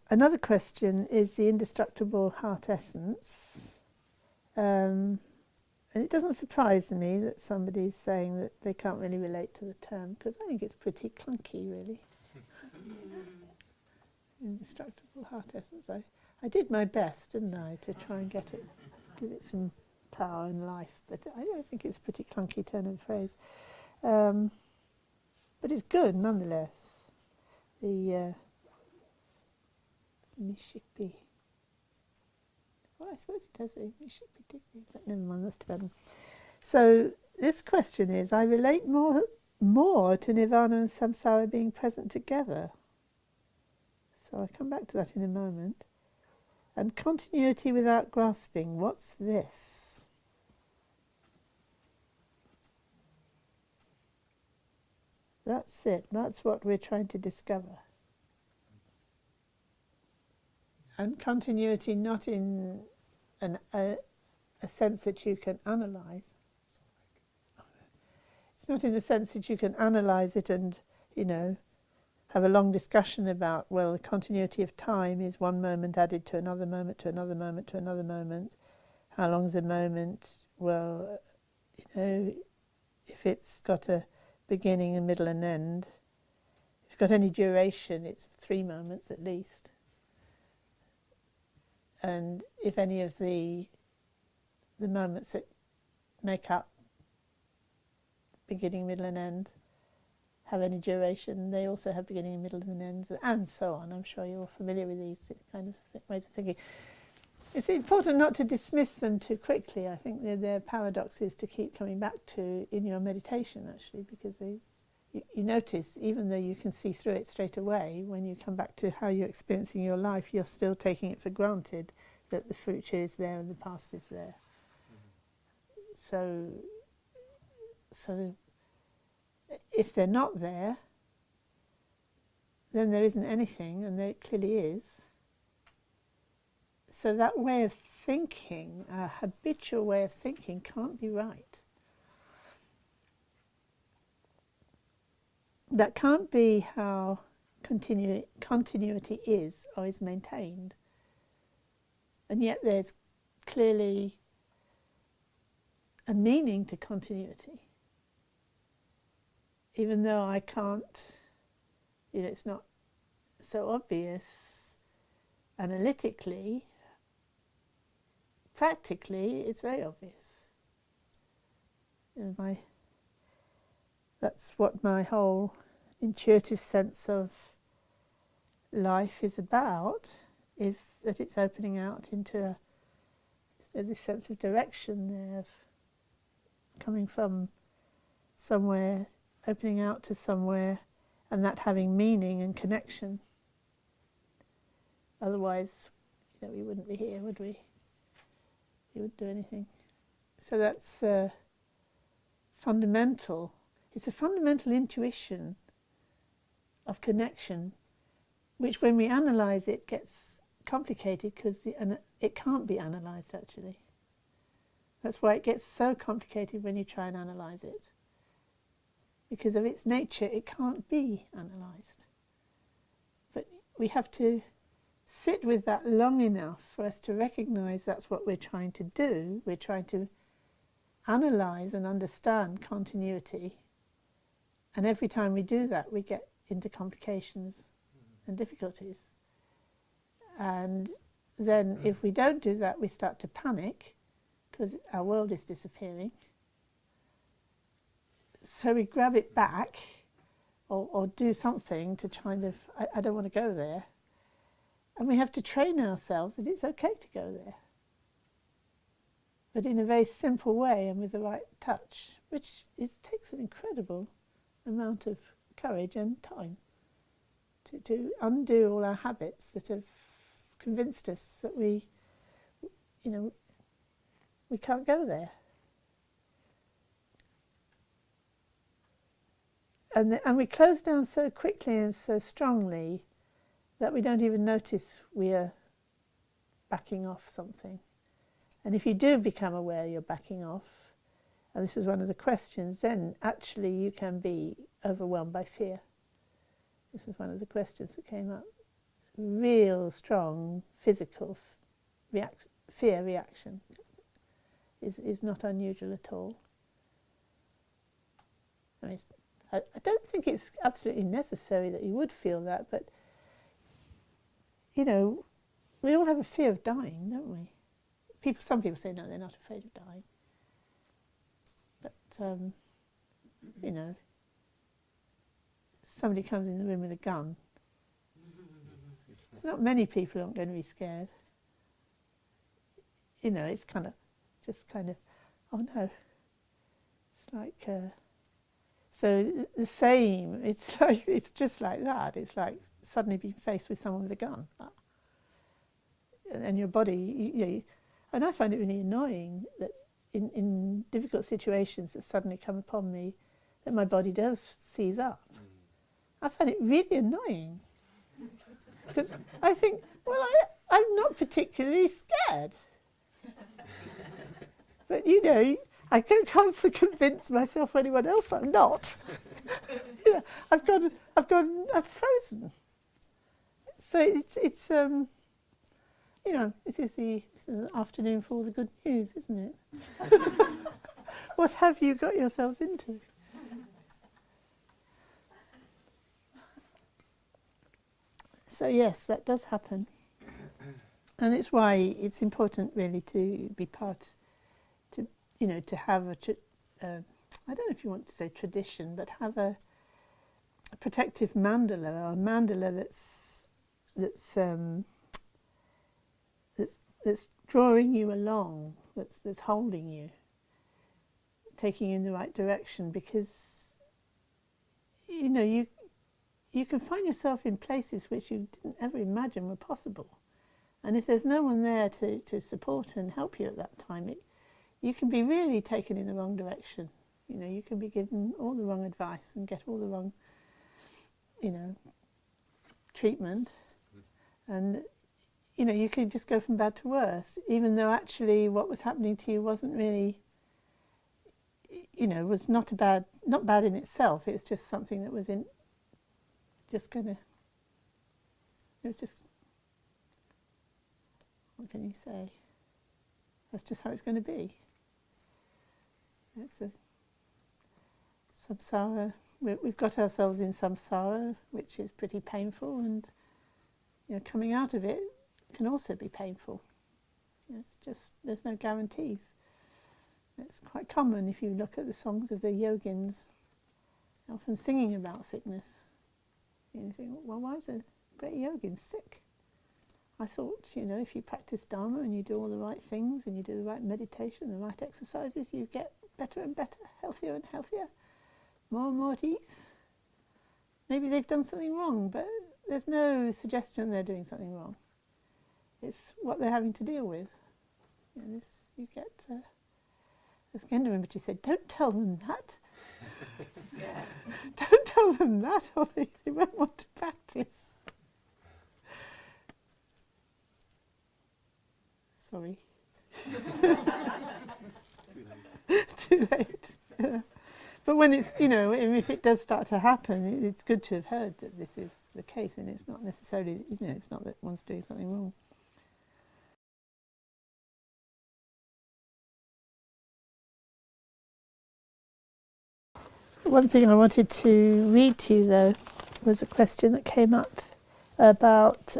Another question is the Indestructible Heart Essence. And it doesn't surprise me that somebody's saying that they can't really relate to the term, because I think it's pretty clunky, really. Indestructible Heart Essence. I did my best, didn't I, to try and get it, give it some power and life, but I think it's a pretty clunky turn of phrase. But it's good, nonetheless. The Nishipi. Well, I suppose it does say Nishipi Tikpi, but never mind, that's Tibetan. So this question is, I relate more to Nirvana and Samsara being present together. So I'll come back to that in a moment. And continuity without grasping, what's this? That's it, that's what we're trying to discover. And continuity not in a sense that you can analyse. It's not in the sense that you can analyse it and, have a long discussion about, well, the continuity of time is one moment added to another moment, to another moment, to another moment. How long is a moment? Well, if it's got a beginning, a middle and end, if it's got any duration, it's 3 moments at least. And if any of the moments that make up beginning, middle and end have any duration, they also have beginning, middle and ends, and so on. I'm sure you're familiar with these kind of ways of thinking. It's important not to dismiss them too quickly. I think they're paradoxes to keep coming back to in your meditation, actually, because you notice, even though you can see through it straight away, when you come back to how you're experiencing your life, you're still taking it for granted that the future is there and the past is there. So if they're not there, then there isn't anything, and there clearly is. So that way of thinking, a habitual way of thinking, can't be right. That can't be how continuity is or is maintained. And yet there's clearly a meaning to continuity. Even though I can't, it's not so obvious analytically, practically it's very obvious. That's what my whole intuitive sense of life is about, is that it's opening out into there's this sense of direction there, of coming from somewhere, opening out to somewhere, and that having meaning and connection. Otherwise, we wouldn't be here, would we? We wouldn't do anything. So that's fundamental. It's a fundamental intuition of connection, which when we analyse it gets complicated, because it can't be analysed, actually. That's why it gets so complicated when you try and analyse it. Because of its nature, it can't be analysed. But we have to sit with that long enough for us to recognise that's what we're trying to do. We're trying to analyse and understand continuity. And every time we do that, we get into complications and difficulties. And then if we don't do that, we start to panic, because our world is disappearing. So we grab it back, or do something to kind of, I don't want to go there. And we have to train ourselves that it's okay to go there. But in a very simple way and with the right touch, which takes an incredible amount of courage and time to undo all our habits that have convinced us that we can't go there. And we close down so quickly and so strongly that we don't even notice we are backing off something. And if you do become aware you're backing off, and this is one of the questions, then actually you can be overwhelmed by fear. This is one of the questions that came up. real strong physical fear reaction is not unusual at all. I mean, I don't think it's absolutely necessary that you would feel that, but you know, we all have a fear of dying, don't we? Some people say no, they're not afraid of dying, but you know, somebody comes in the room with a gun. There's not many people who aren't going to be scared. You know, it's just kind of, oh no. It's like, so the same, it's just like that. It's like suddenly being faced with someone with a gun. And your body, you know, and I find it really annoying that in difficult situations that suddenly come upon me, that my body does seize up. I find it really annoying. Because I think, well, I'm not particularly scared. But, you know, I can't convince myself or anyone else I'm not. You know, I've frozen. So it's you know, this is an afternoon for all the good news, isn't it? What have you got yourselves into? So yes, that does happen, and it's why it's important really to be you know, to have I don't know if you want to say tradition, but have a protective mandala, or a mandala that's drawing you along, that's holding you, taking you in the right direction, because you know, you can find yourself in places which you didn't ever imagine were possible. And if there's no one there to support and help you at that time, you can be really taken in the wrong direction. You know, you can be given all the wrong advice and get all the wrong, you know, treatment. And, you know, you can just go from bad to worse, even though actually what was happening to you wasn't really, you know, was not bad in itself. It was just something that was it was just, what can you say? That's just how it's going to be. It's a samsara. We've got ourselves in samsara, which is pretty painful, and you know, coming out of it can also be painful. It's just, there's no guarantees. It's quite common if you look at the songs of the yogins, often singing about sickness. You think, well, why is a great yogin sick? I thought, you know, if you practice Dharma and you do all the right things and you do the right meditation, the right exercises, you get better and better, healthier and healthier, more and more at ease. Maybe they've done something wrong, but there's no suggestion they're doing something wrong. It's what they're having to deal with. You know, you get... As Genda Rinpoche said, don't tell them that. Don't tell them that, or they won't want to practice. Sorry. Too late. Yeah. But when it's, you know, if it does start to happen, it's good to have heard that this is the case, and it's not necessarily, you know, it's not that one's doing something wrong. One thing I wanted to read to you, though, was a question that came up about